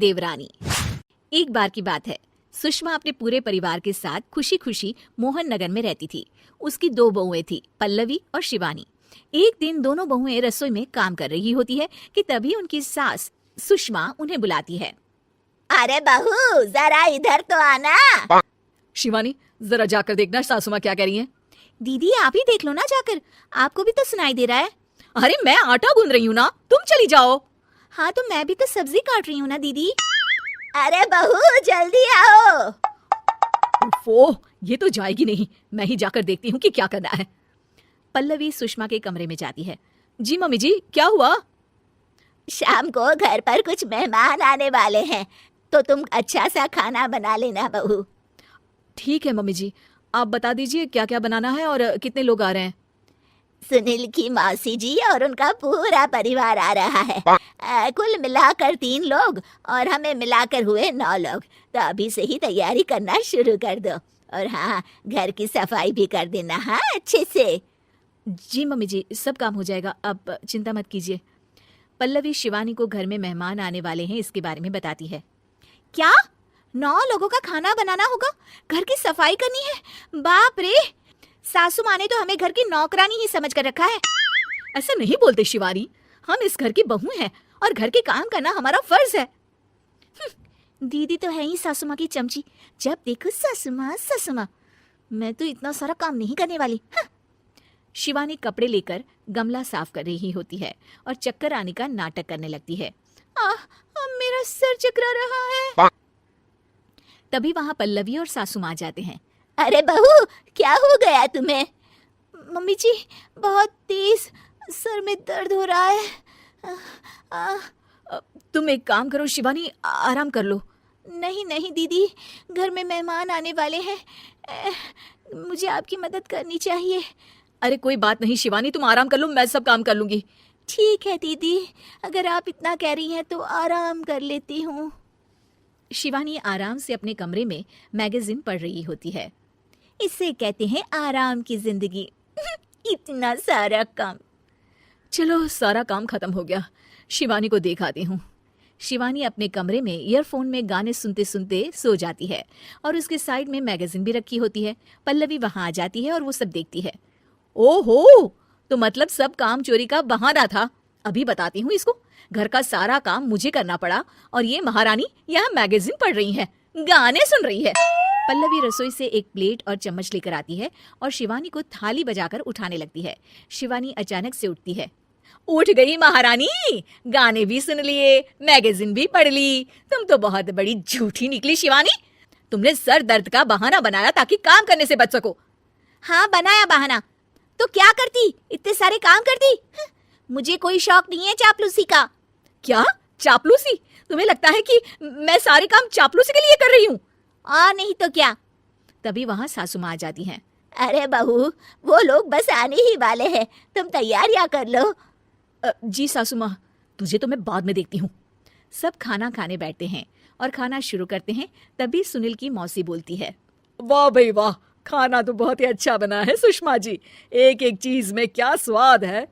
देवरानी। एक बार की बात है, सुषमा अपने पूरे परिवार के साथ खुशी खुशी मोहन नगर में रहती थी। उसकी 2 बहुएं थी, पल्लवी और शिवानी। एक दिन दोनों बहुएं रसोई में काम कर रही होती है कि तभी उनकी सास सुषमा उन्हें बुलाती है। अरे बहू, जरा इधर तो आना। शिवानी, जरा जाकर देखना सासू माँ क्या कह रही हैं। दीदी आप ही देख लो ना जाकर, आपको भी तो सुनाई दे रहा है। अरे मैं आटा गूंद रही हूँ ना, तुम चली जाओ। हाँ तो मैं भी तो सब्जी काट रही हूँ ना दीदी। अरे बहू जल्दी आओ। ओह, ये तो जाएगी नहीं, मैं ही जाकर देखती हूँ कि क्या करना है। पल्लवी सुषमा के कमरे में जाती है। जी मम्मी जी, क्या हुआ? शाम को घर पर कुछ मेहमान आने वाले हैं, तो तुम अच्छा सा खाना बना लेना बहू। ठीक है मम्मी जी, आप बता दीजिए क्या क्या बनाना है और कितने लोग आ रहे हैं। सुनील की मौसी जी और उनका पूरा परिवार आ रहा है। कुल मिलाकर 3 लोग और हमें मिलाकर हुए 9 लोग। तो अभी से ही तैयारी करना शुरू कर दो। और हाँ, घर की सफाई भी कर देना, हाँ अच्छे से। जी मम्मी जी, सब काम हो जाएगा, आप चिंता मत कीजिए। पल्लवी शिवानी को घर में मेहमान आने वाले हैं इसके बारे में बताती है। क्या 9 लोगों का खाना बनाना होगा, घर की सफाई करनी है? बाप रे, सासू माँ ने तो हमें घर की नौकरानी ही समझ कर रखा है। ऐसा नहीं बोलते शिवानी, हम इस घर की बहू हैं और घर के काम करना हमारा फर्ज है। दीदी तो है ही सासू माँ की चमची, जब देखो सासू माँ सासू माँ। मैं तो इतना सारा काम नहीं करने वाली। शिवानी कपड़े लेकर गमला साफ कर रही होती है और चक्कर आने का नाटक करने लगती है। मेरा सर चकरा रहा है। तभी वहाँ पल्लवी और सासू माँ जाते हैं। अरे बहू, क्या हो गया तुम्हें? मम्मी जी, बहुत तेज सर में दर्द हो रहा है। तुम एक काम करो शिवानी, आराम कर लो। नहीं नहीं दीदी, घर में मेहमान आने वाले हैं, मुझे आपकी मदद करनी चाहिए। अरे कोई बात नहीं शिवानी, तुम आराम कर लो, मैं सब काम कर लूंगी। ठीक है दीदी, अगर आप इतना कह रही हैं तो आराम कर लेती हूँ। शिवानी आराम से अपने कमरे में मैगजीन पढ़ रही होती है। इसे कहते हैं आराम की जिंदगी। इतना सारा काम। चलो सारा काम खत्म हो गया, शिवानी को देख आती हूँ। शिवानी अपने कमरे में ईयरफोन में गाने सुनते सुनते सो जाती है और उसके साइड में मैगजीन भी रखी होती है। पल्लवी वहां आ जाती है और वो सब देखती है। ओहो, तो मतलब सब काम चोरी का बहाना था। अभी बताती हूँ इसको। घर का सारा काम मुझे करना पड़ा और ये महारानी यहाँ मैगजीन पढ़ रही है, गाने सुन रही है। पल्लवी रसोई से एक प्लेट और चम्मच लेकर आती है और शिवानी को थाली बजाकर उठाने लगती है। शिवानी अचानक से उठती है। उठ गई महारानी, गाने भी सुन लिए, मैगजीन भी पढ़ ली। तुम तो बहुत बड़ी झूठी निकली शिवानी। तुमने सर दर्द का बहाना बनाया ताकि काम करने से बच सको। हाँ बनाया बहाना, तो क्या करती, इतने सारे काम करती। मुझे कोई शौक नहीं है चापलूसी का। क्या चापलूसी? तुम्हें लगता है कि मैं सारे काम चापलूसी के लिए कर रही हूँ? और नहीं तो क्या। तभी वहाँ सासू माँ आ जाती हैं। अरे बहू, वो लोग बस आने ही वाले हैं, तुम तैयारियां कर लो। जी सासू माँ, तुझे तो मैं बाद में देखती हूँ। सब खाना खाने बैठते हैं और खाना शुरू करते हैं। तभी सुनील की मौसी बोलती है। वाह भाई वाह, खाना तो बहुत ही अच्छा बना है सुषमा जी, एक एक चीज में क्या स्वाद है।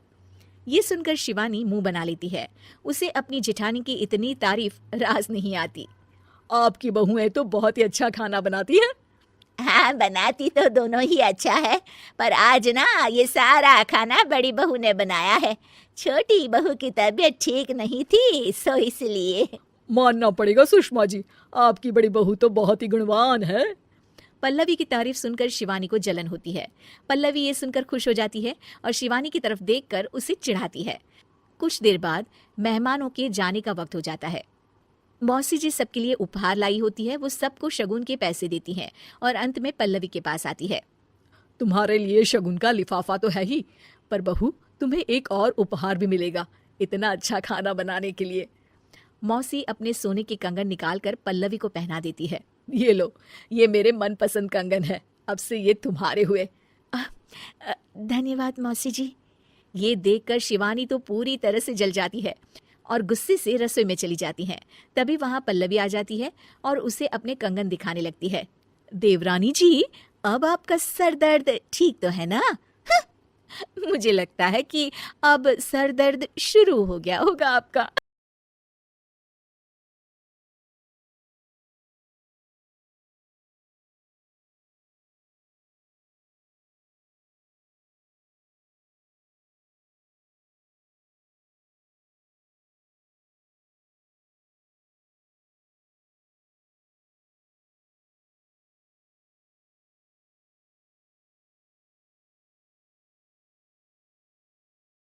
ये सुनकर शिवानी मुंह बना लेती है। उसे अपनी जेठानी की इतनी तारीफ राज नहीं आती। आपकी बहुएं तो बहुत ही अच्छा खाना बनाती हैं। हाँ बनाती तो दोनों ही अच्छा है, पर आज ना ये सारा खाना बड़ी बहू ने बनाया है। छोटी बहू की तबीयत ठीक नहीं थी, सो इसलिए। मानना पड़ेगा सुषमा जी, आपकी बड़ी बहू तो बहुत ही गुणवान है। पल्लवी की तारीफ सुनकर शिवानी को जलन होती है। पल्लवी ये सुनकर खुश हो जाती है और शिवानी की तरफ देखकर उसे चिढ़ाती है। कुछ देर बाद मेहमानों के जाने का वक्त हो जाता है। मौसी जी सबके लिए उपहार लाई होती है। वो सबको शगुन के पैसे देती हैं और अंत में पल्लवी के पास आती है। तुम्हारे लिए शगुन का लिफाफा तो है ही, पर बहू तुम्हें एक और उपहार भी मिलेगा, इतना अच्छा खाना बनाने के लिए। मौसी अपने सोने के कंगन निकालकर पल्लवी को पहना देती है। ये लो, ये मेरे मनपसंद कंगन है, अब से ये तुम्हारे हुए। धन्यवाद मौसी जी। ये देखकर शिवानी तो पूरी तरह से जल जाती है और गुस्से से रसोई में चली जाती हैं। तभी वहाँ पल्लवी आ जाती है और उसे अपने कंगन दिखाने लगती है। देवरानी जी, अब आपका सर दर्द ठीक तो है ना? मुझे लगता है कि अब सर दर्द शुरू हो गया होगा आपका।